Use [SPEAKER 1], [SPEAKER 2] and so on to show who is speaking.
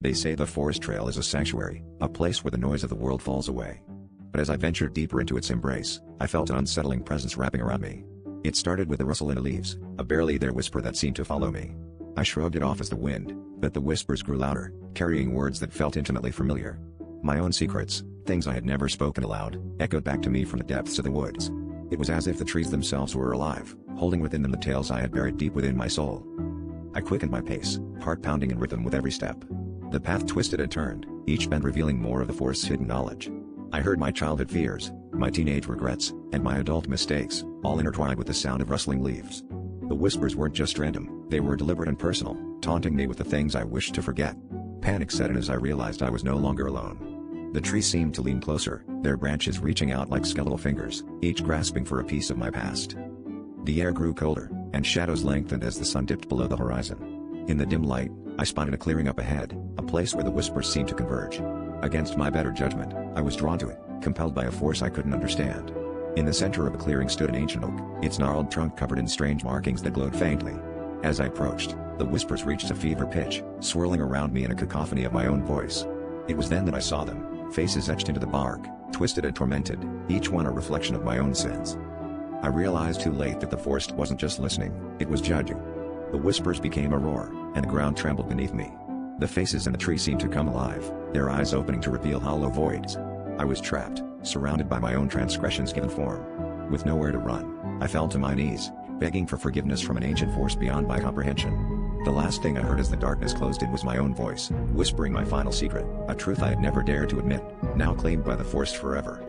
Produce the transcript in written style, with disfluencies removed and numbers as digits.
[SPEAKER 1] They say the forest trail is a sanctuary, a place where the noise of the world falls away. But as I ventured deeper into its embrace, I felt an unsettling presence wrapping around me. It started with the rustle in the leaves, a barely there whisper that seemed to follow me. I shrugged it off as the wind, but the whispers grew louder, carrying words that felt intimately familiar. My own secrets, things I had never spoken aloud, echoed back to me from the depths of the woods. It was as if the trees themselves were alive, holding within them the tales I had buried deep within my soul. I quickened my pace, heart pounding in rhythm with every step. The path twisted and turned, each bend revealing more of the forest's hidden knowledge. I heard my childhood fears, my teenage regrets, and my adult mistakes, all intertwined with the sound of rustling leaves. The whispers weren't just random, they were deliberate and personal, taunting me with the things I wished to forget. Panic set in as I realized I was no longer alone. The trees seemed to lean closer, their branches reaching out like skeletal fingers, each grasping for a piece of my past. The air grew colder, and shadows lengthened as the sun dipped below the horizon. In the dim light, I spotted a clearing up ahead, a place where the whispers seemed to converge. Against my better judgment, I was drawn to it, compelled by a force I couldn't understand. In the center of the clearing stood an ancient oak, its gnarled trunk covered in strange markings that glowed faintly. As I approached, the whispers reached a fever pitch, swirling around me in a cacophony of my own voice. It was then that I saw them, faces etched into the bark, twisted and tormented, each one a reflection of my own sins. I realized too late that the forest wasn't just listening, it was judging. The whispers became a roar, and the ground trembled beneath me. The faces in the tree seemed to come alive, their eyes opening to reveal hollow voids. I was trapped, surrounded by my own transgressions given form. With nowhere to run, I fell to my knees, begging for forgiveness from an ancient force beyond my comprehension. The last thing I heard as the darkness closed in was my own voice, whispering my final secret, a truth I had never dared to admit, now claimed by the forest forever.